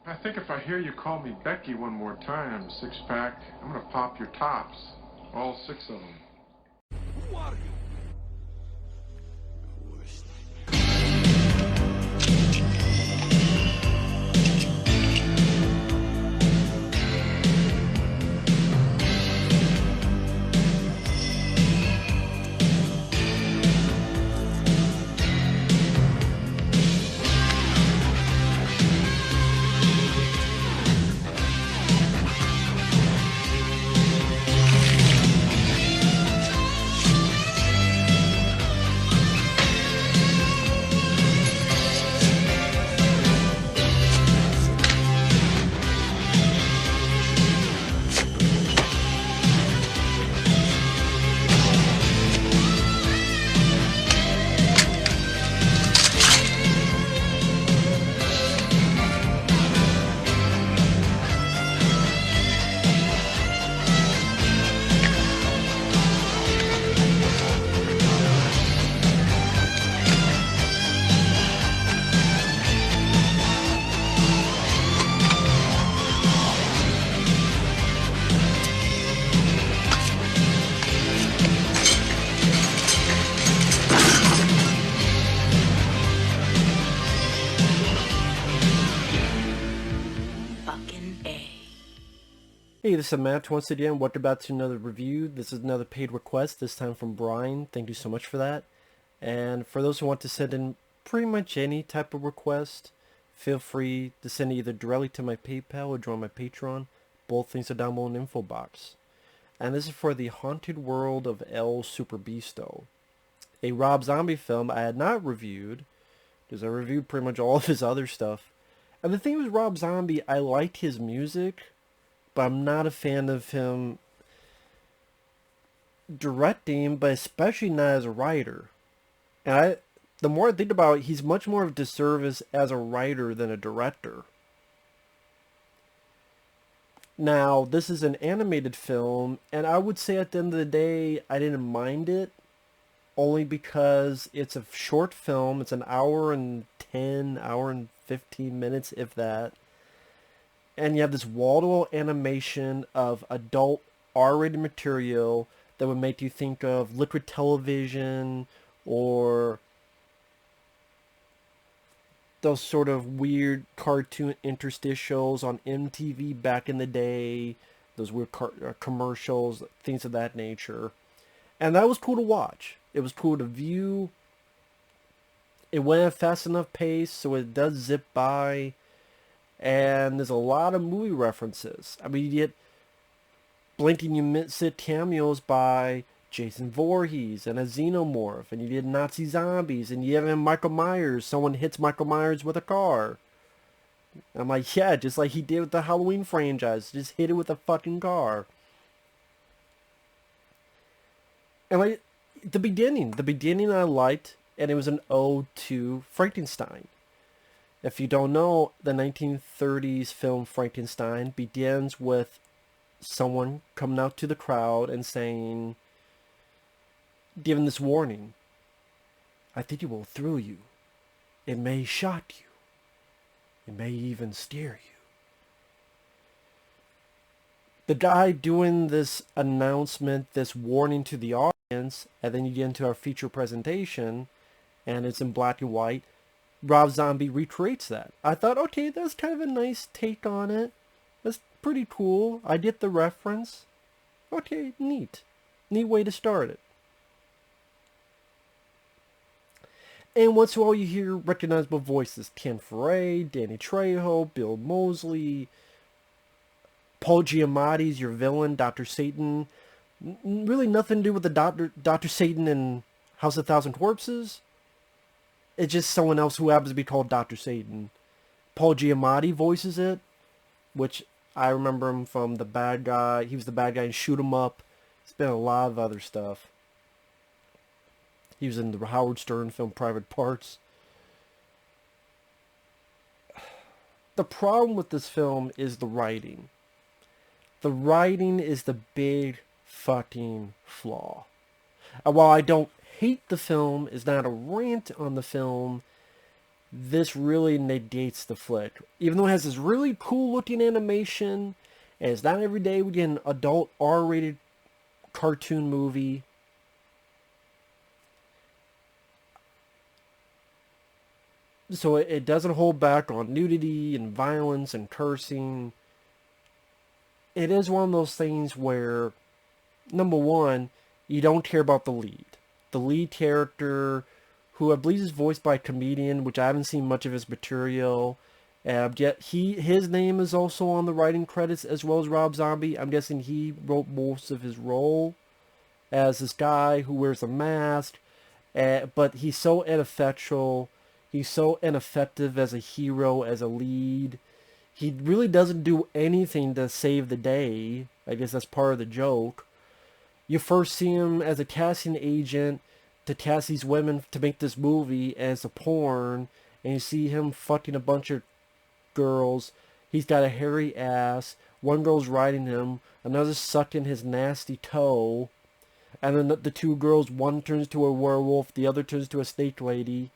I think if I hear you call me Becky one more time, six-pack, I'm gonna pop your tops. All six of them. Who are you? Hey, this is Matt once again. Welcome back to another review. This is another paid request, this time from Brian. Thank you so much for that. And for those who want to send in pretty much any type of request, feel free to send it either directly to my PayPal or join my Patreon. Both things are down below in the info box. And this is for The Haunted World of El Superbeasto, a Rob Zombie film I had not reviewed, because I reviewed pretty much all of his other stuff. And the thing with Rob Zombie, I liked his music, but I'm not a fan of him directing, but especially not as a writer. And the more I think about it, he's much more of a disservice as a writer than a director. Now, this is an animated film, and I would say at the end of the day, I didn't mind it, only because it's a short film. It's an hour and 15 minutes, if that. And you have this wall-to-wall animation of adult R-rated material that would make you think of Liquid Television or those sort of weird cartoon interstitials on MTV back in the day, those weird commercials, things of that nature. And that was cool to watch. It was cool to view. It went at a fast enough pace so it does zip by. And there's a lot of movie references. I mean, you get blinking you miss it cameos by Jason Voorhees and a Xenomorph, and you get Nazi zombies, and you have Michael Myers. Someone hits Michael Myers with a car. I'm like, yeah, just like he did with the Halloween franchise. Just hit it with a fucking car. And like, the beginning I liked, and it was an ode to Frankenstein. If you don't know, the 1930s film Frankenstein begins with someone coming out to the crowd and saying, giving this warning, I think it will thrill you. It may shock you. It may even scare you. The guy doing this announcement, this warning to the audience, and then you get into our feature presentation, and it's in black and white. Rob Zombie recreates that. I thought, okay, that's kind of a nice take on it. That's pretty cool. I get the reference. Okay, neat. Neat way to start it. And once in a while you hear recognizable voices. Ken Foray, Danny Trejo, Bill Moseley, Paul Giamatti's your villain, Dr. Satan. Really nothing to do with the Dr. Satan in House of Thousand Corpses. It's just someone else who happens to be called Dr. Satan. Paul Giamatti voices it, which I remember him from The Bad Guy. He was the bad guy in Shoot 'Em Up. He's been in a lot of other stuff. He was in the Howard Stern film Private Parts. The problem with this film is the writing. The writing is the big fucking flaw. And while I don't hate the film, is not a rant on the film, this really negates the flick. Even though it has this really cool looking animation, and it's not every day we get an adult R-rated cartoon movie. So it doesn't hold back on nudity and violence and cursing. It is one of those things where, number one, you don't care about the lead. The lead character, who I believe is voiced by a comedian, which I haven't seen much of his material. Yet his name is also on the writing credits as well as Rob Zombie. I'm guessing he wrote most of his role as this guy who wears a mask. But he's so ineffectual. He's so ineffective as a hero, as a lead. He really doesn't do anything to save the day. I guess that's part of the joke. You first see him as a casting agent to cast these women to make this movie as a porn. And you see him fucking a bunch of girls. He's got a hairy ass. One girl's riding him. Another's sucking his nasty toe. And then the two girls, one turns to a werewolf. The other turns to a snake lady.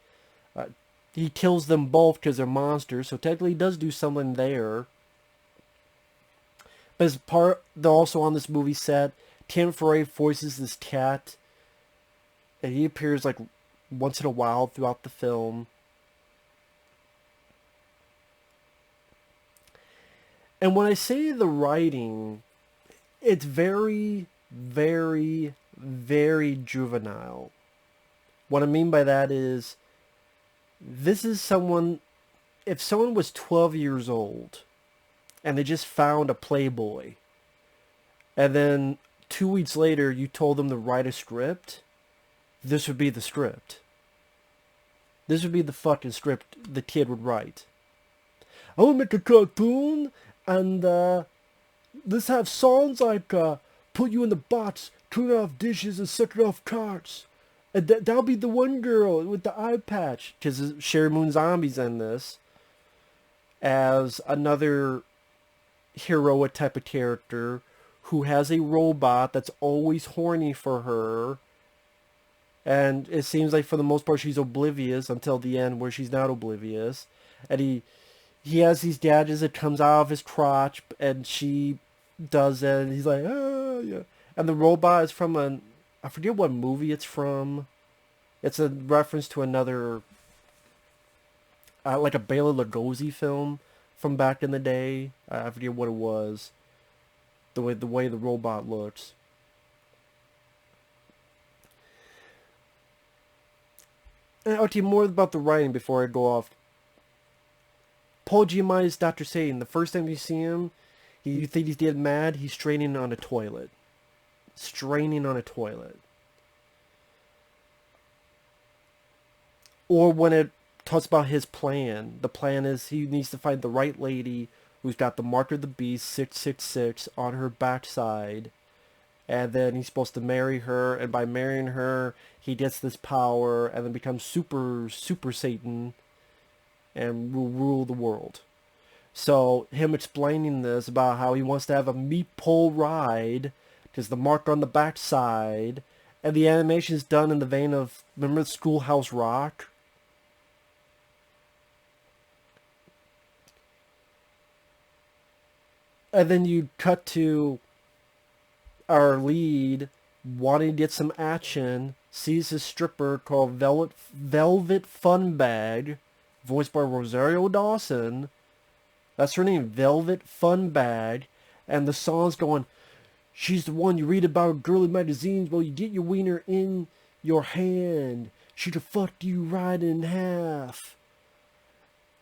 He kills them both because they're monsters, so technically he does do something there. But as part, also on this movie set, Tim Foray voices this cat, and he appears like once in a while throughout the film. And when I say the writing, it's very, very, very juvenile. What I mean by that is, this is someone, if someone was 12 years old and they just found a Playboy, and then 2 weeks later you told them to write a script, this would be the script. This would be the fucking script the kid would write. I want to make a cartoon, and let's have songs like put you in the box, clean off dishes, and suck it off carts. That'll be the one girl with the eye patch. Because Sheri Moon Zombie's in this. As another heroic type of character. Who has a robot that's always horny for her. And it seems like for the most part she's oblivious. Until the end where she's not oblivious. And he has these gadgets that comes out of his crotch. And she does it. And he's like, oh yeah. And the robot is from I forget what movie it's from. It's a reference to another, like a Bela Lugosi film from back in the day. I forget what it was. The way the robot looks. And I'll tell you more about the writing before I go off. Paul Giamatti's Dr. Satan. The first time you see him, you think he's dead mad. He's straining on a toilet. Straining on a toilet. Or when it talks about his plan. The plan is he needs to find the right lady who's got the mark of the beast 666 on her backside. And then he's supposed to marry her. And by marrying her, he gets this power and then becomes super Satan. And will rule the world. So him explaining this about how he wants to have a meat pole ride. Because the mark on the backside. And the animation is done in the vein of, remember Schoolhouse Rock? And then you cut to our lead wanting to get some action, sees his stripper called Velvet Funbag, voiced by Rosario Dawson. That's her name, Velvet Funbag. And the song's going, she's the one you read about in girly magazines. Well, you get your wiener in your hand. She'd have fucked you right in half.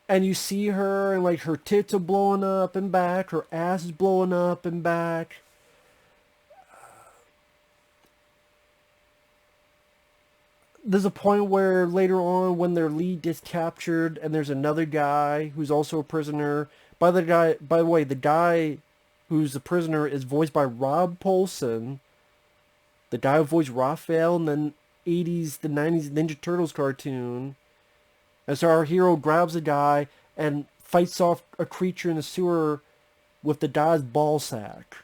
And you see her, and like her tits are blowing up and back. Her ass is blowing up and back. There's a point where later on, when their lead gets captured, and there's another guy who's also a prisoner. By the way, the guy who's the prisoner is voiced by Rob Posehn, the guy who voiced Raphael in the 90s Ninja Turtles cartoon. And so our hero grabs a guy and fights off a creature in the sewer with the guy's ball sack.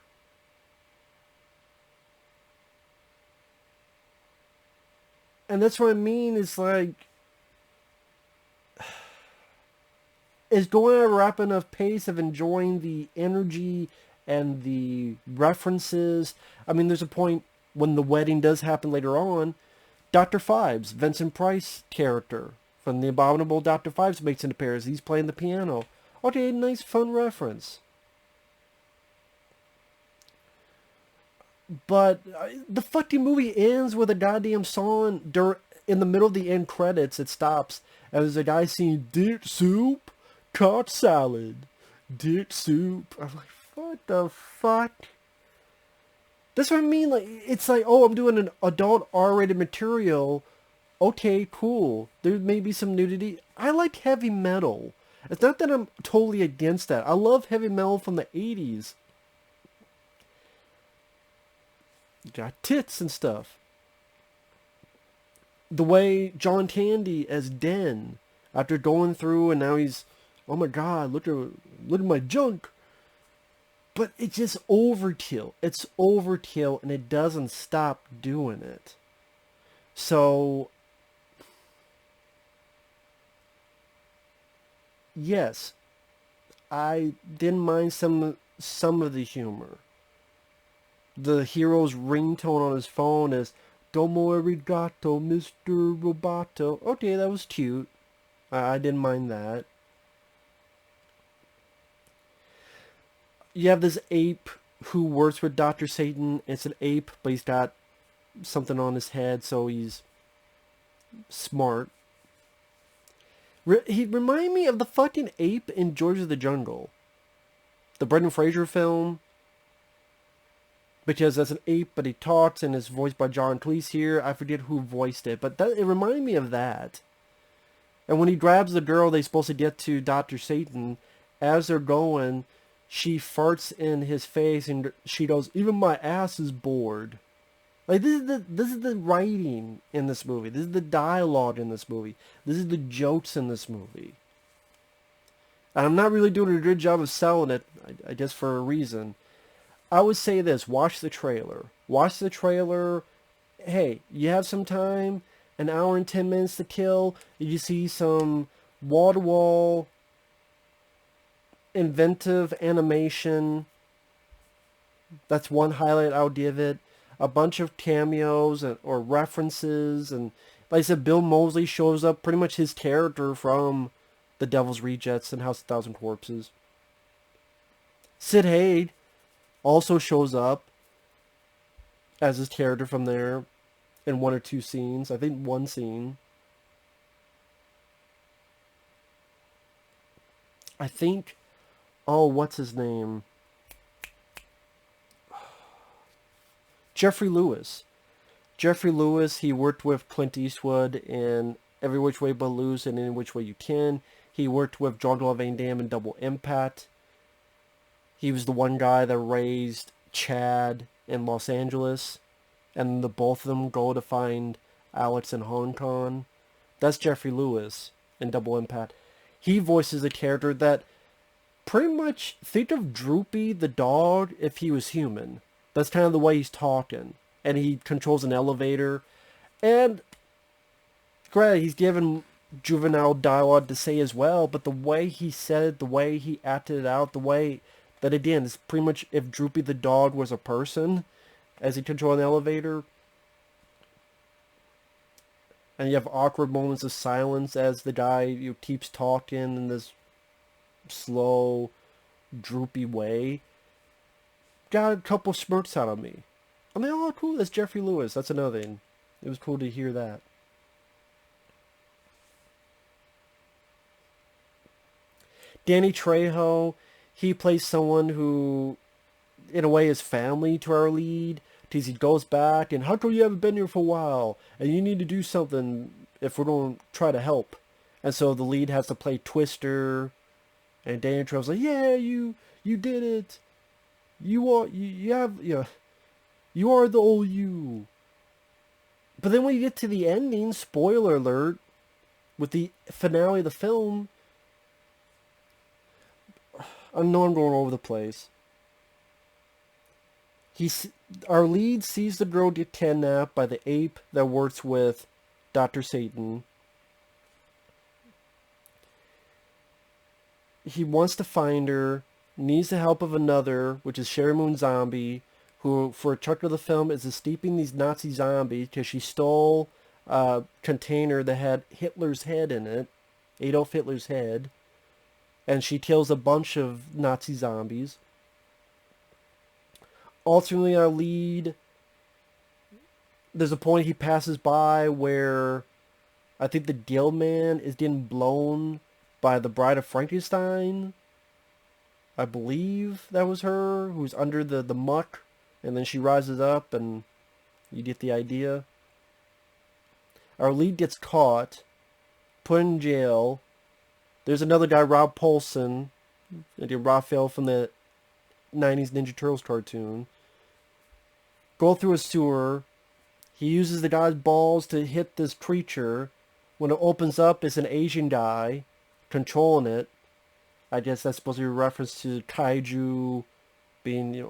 And that's what I mean, is like, is going at a rapid enough pace of enjoying the energy and the references. I mean, there's a point when the wedding does happen later on. Dr. Phibes, Vincent Price character from The Abominable Dr. Phibes makes an appearance. He's playing the piano. Okay, nice fun reference. But the fucking movie ends with a goddamn song in the middle of the end credits. It stops and there's a guy singing dick soup, cod salad, dick soup. I'm like, what the fuck? That's what I mean. Like, it's like, oh, I'm doing an adult R-rated material. Okay, cool. There may be some nudity. I like heavy metal. It's not that I'm totally against that. I love heavy metal from the 80s. You got tits and stuff. The way John Candy as Den, after going through and now he's, oh my god, look at my junk. But it's just overkill. It's overkill and it doesn't stop doing it. So, yes, I didn't mind some of the humor. The hero's ringtone on his phone is Domo arigato, Mr. Roboto. Okay, that was cute. I didn't mind that. You have this ape who works with Dr. Satan. It's an ape, but he's got something on his head, so he's smart. He reminded me of the fucking ape in George of the Jungle. The Brendan Fraser film. Because that's an ape, but he talks, and it's voiced by John Cleese here. I forget who voiced it, but it reminded me of that. And when he grabs the girl they're supposed to get to Dr. Satan, as they're going, she farts in his face, and she goes, even my ass is bored. Like, this is the writing in this movie. This is the dialogue in this movie. This is the jokes in this movie. And I'm not really doing a good job of selling it, I guess for a reason. I would say this, watch the trailer. Watch the trailer. Hey, you have some time, an hour and 10 minutes to kill. You see some wall-to-wall inventive animation. That's one highlight I'll give it. A bunch of cameos or references. And like I said, Bill Moseley shows up, pretty much his character from The Devil's Rejects and House of Thousand Corpses. Sid Haig also shows up as his character from there in one or two scenes. I think one scene. I think, oh, what's his name? Jeffrey Lewis. Jeffrey Lewis, he worked with Clint Eastwood in Every Which Way But Loose and Any Which Way You Can. He worked with Jean-Claude Van Damme in Double Impact. He was the one guy that raised Chad in Los Angeles. And the both of them go to find Alex in Hong Kong. That's Jeffrey Lewis in Double Impact. He voices a character that pretty much, think of Droopy the dog if he was human. That's kind of the way he's talking. And he controls an elevator. And granted, he's given juvenile dialogue to say as well. But the way he said it, the way he acted it out, the way that, again, is pretty much if Droopy the dog was a person as he controls an elevator. And you have awkward moments of silence as the guy keeps talking in this slow, droopy way. Got a couple smirks out of me. I mean, oh, cool, that's Jeffrey Lewis. That's another thing. It was cool to hear that. Danny Trejo, he plays someone who, in a way, is family to our lead. Because he goes back, and how come you haven't been here for a while? And you need to do something if we're going to try to help. And so the lead has to play Twister. And Danny Trejo's like, yeah, you did it. You are the old you. But then when you get to the ending, spoiler alert, with the finale of the film, I know I'm going over the place. Our lead sees the girl get kidnapped by the ape that works with Dr. Satan. he wants to find her, needs the help of another, which is Sheri Moon Zombie, who for a chunk of the film is escaping these Nazi zombies because she stole a container that had Hitler's head in it, Adolf Hitler's head, and she kills a bunch of Nazi zombies. Ultimately, our lead, there's a point he passes by where I think the Gill Man is getting blown by the Bride of Frankenstein. I believe that was her, who's under the muck, and then she rises up, and you get the idea. Our lead gets caught, put in jail. There's another guy, Rob Paulsen, Raphael from the 90s Ninja Turtles cartoon. Go through a sewer. He uses the guy's balls to hit this creature. When it opens up, it's an Asian guy controlling it. I guess that's supposed to be a reference to kaiju being,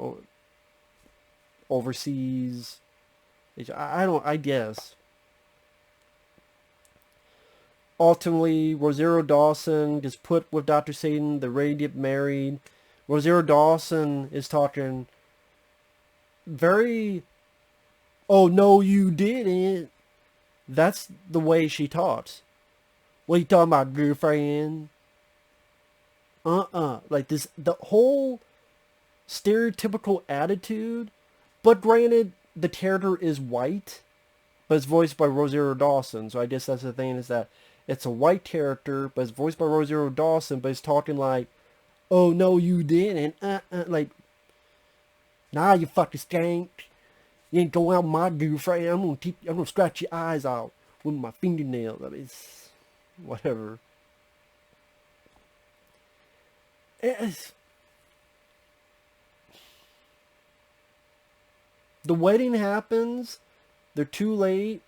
overseas. I guess. Ultimately, Rosario Dawson gets put with Dr. Satan. They're ready to get married. Rosario Dawson is talking very, oh, no, you didn't. That's the way she talks. What you talking about, girlfriend? Like this, the whole stereotypical attitude. But granted, the character is white, but it's voiced by Rosario Dawson. So I guess that's the thing, is that it's a white character, but it's voiced by Rosario Dawson, but it's talking like, oh, no, you didn't. Like, nah, you fucking skank. You ain't going out with my girlfriend. I'm gonna scratch your eyes out with my fingernails. I mean, it's whatever. The wedding happens. They're too late.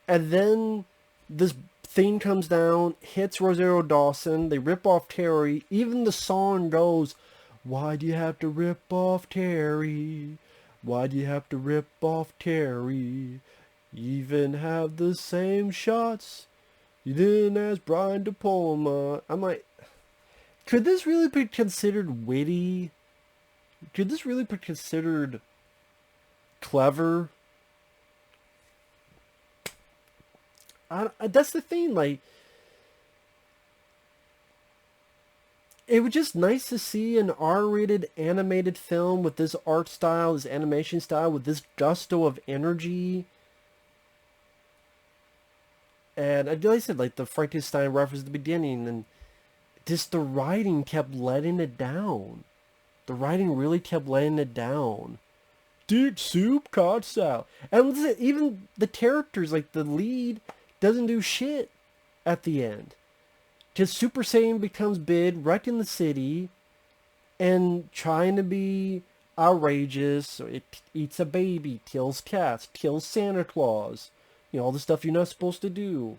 And then this thing comes down, hits Rosario Dawson. They rip off Terry. Even the song goes, why do you have to rip off Terry? Why do you have to rip off Terry? You even have the same shots you didn't ask Brian De Palma. I'm like, could this really be considered witty? Could this really be considered clever? That's the thing, like, it was just nice to see an R-rated animated film with this art style, this animation style, with this gusto of energy. And like I said, like the Frankenstein reference at the beginning, and just the writing kept letting it down. The writing really kept letting it down. Dick soup, cod salad. And listen, even the characters, like the lead, doesn't do shit at the end. Just Super Saiyan becomes big, wrecking the city, and trying to be outrageous. So it eats a baby, kills cats, kills Santa Claus. All the stuff you're not supposed to do.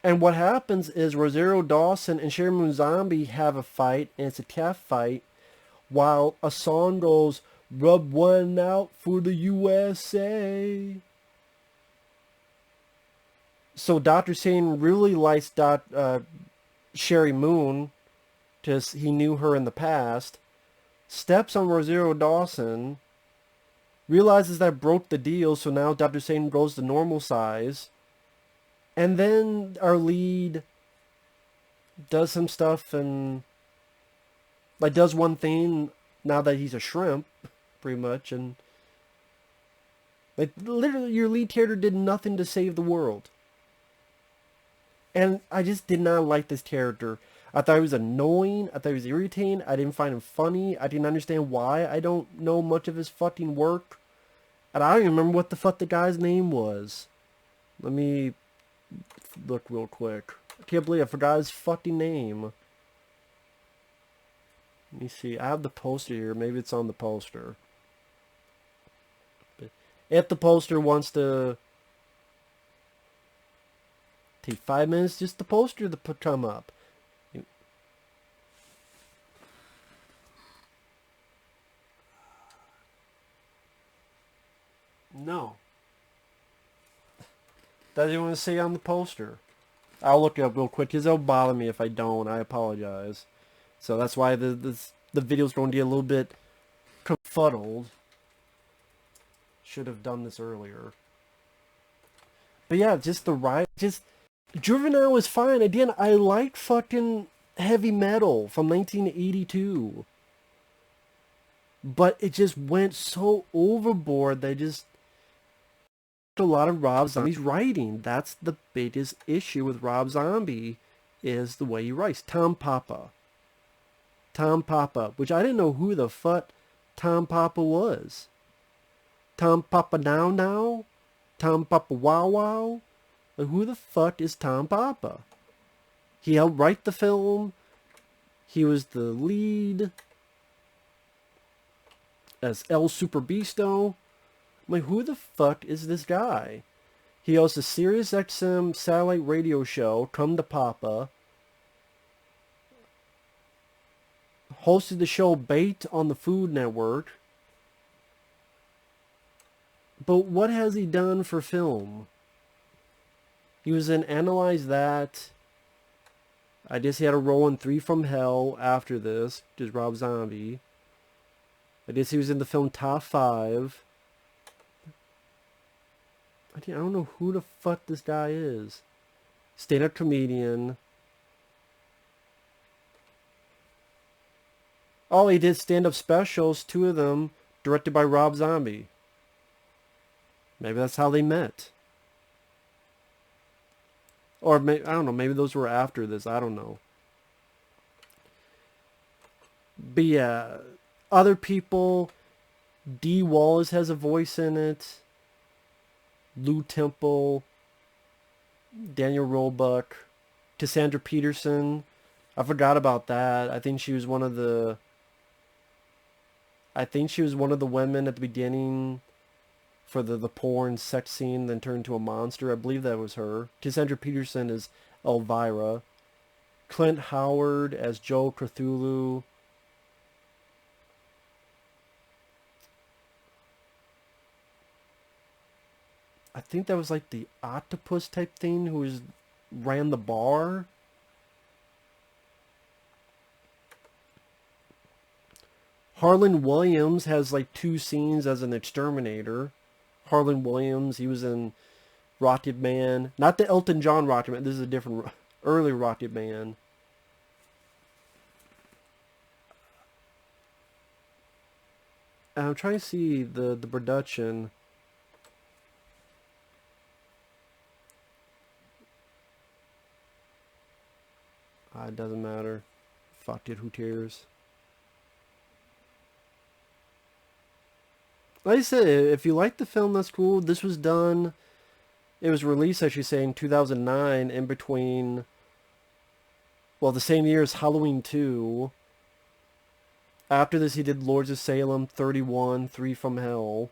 And what happens is Rosario Dawson and Sheri Moon Zombie have a fight, and it's a cat fight, while a song goes, rub one out for the USA. So Dr. Satan really likes Sheri Moon, because he knew her in the past, steps on Rosario Dawson, realizes that broke the deal, so now Dr. Satan goes to normal size. And then our lead does some stuff and, like, does one thing now that he's a shrimp, pretty much. And, like, literally your lead character did nothing to save the world. And I just did not like this character. I thought he was annoying. I thought he was irritating. I didn't find him funny. I didn't understand why. I don't know much of his fucking work. And I don't even remember what the fuck the guy's name was. Let me look real quick. I can't believe I forgot his fucking name. Let me see. I have the poster here. Maybe it's on the poster. But if the poster wants to take 5 minutes just the poster to come up. No. Does he want to say on the poster? I'll look it up real quick because it'll bother me if I don't. I apologize. So that's why the video's going to get a little bit confuddled. Should have done this earlier. But yeah, just the ride. Just Juvenile was fine. Again, I liked fucking heavy metal from 1982. But it just went so overboard that just a lot of Rob Zombie's writing. That's the biggest issue with Rob Zombie, is the way he writes. Tom Papa, which I didn't know who the fuck Tom Papa was. Tom Papa Now? Tom Papa Wow? Like, who the fuck is Tom Papa? He helped write the film. He was the lead as El Superbeasto. I'm like, who the fuck is this guy? He hosts a Sirius XM satellite radio show, Come to Papa. Hosted the show Bait on the Food Network. But what has he done for film? He was in Analyze That. I guess he had a role in 3 from Hell after this, just Rob Zombie. I guess he was in the film Top 5. I don't know who the fuck this guy is. Stand-up comedian. Oh, he did stand-up specials, 2 of them, directed by Rob Zombie. Maybe that's how they met. Or, maybe, I don't know, maybe those were after this, I don't know. But yeah, other people, Dee Wallace has a voice in it. Lou Temple, Daniel Roebuck, Cassandra Peterson. I forgot about that. I think she was one of the women at the beginning for the porn sex scene, then turned into a monster. I believe that was her. Cassandra Peterson is Elvira. Clint Howard as Joe Cthulhu. I think that was like the octopus type thing who ran the bar. Harlan Williams has like 2 scenes as an exterminator. Harlan Williams, he was in Rocket Man. Not the Elton John Rocket Man. This is a different, early Rocket Man. I'm trying to see the production. It doesn't matter. Fuck it, who cares? Like I said, if you like the film, that's cool. This was done, it was released, I should say, in 2009, in between, well, the same year as Halloween 2. After this, he did Lords of Salem, 31, 3 from Hell.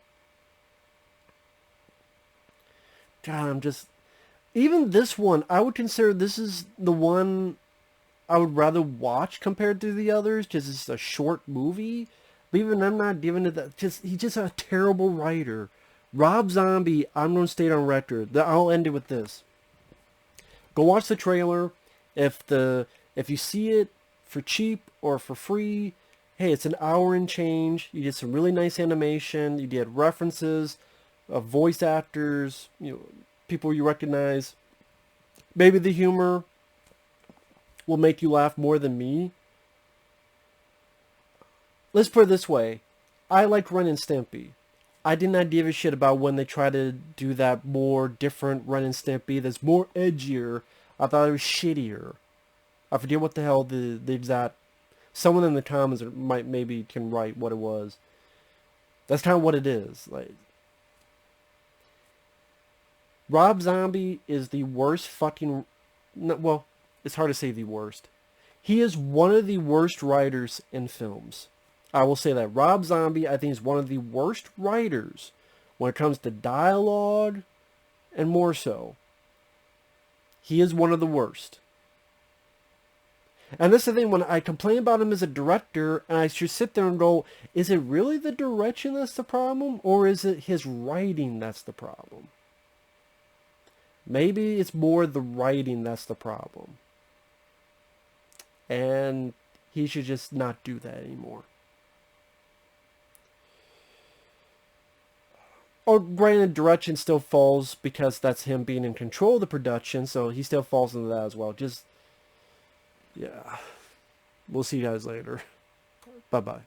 God, I'm just... Even this one, I would consider this is the one I would rather watch compared to the others, because it's a short movie. But even I'm not giving it that. He's just a terrible writer. Rob Zombie, I'm going to state on record. I'll end it with this. Go watch the trailer. If you see it for cheap or for free, hey, it's an hour and change. You did some really nice animation. You did references of voice actors, people you recognize. Maybe the humor will make you laugh more than me. Let's put it this way. I like Ren and Stimpy. I did not give a shit about when they try to do that more different Ren and Stimpy that's more edgier. I thought it was shittier. I forget what the hell the exact... Someone in the comments maybe can write what it was. That's kind of what it is. Like, Rob Zombie is the worst fucking... Well, it's hard to say the worst. He is one of the worst writers in films. I will say that. Rob Zombie, I think, is one of the worst writers when it comes to dialogue and more so. He is one of the worst. And that's the thing, when I complain about him as a director, and I should sit there and go, is it really the direction that's the problem? Or is it his writing that's the problem? Maybe it's more the writing that's the problem. And he should just not do that anymore. Or granted, direction still falls because that's him being in control of the production, so he still falls into that as well. Just, yeah. We'll see you guys later. Bye-bye.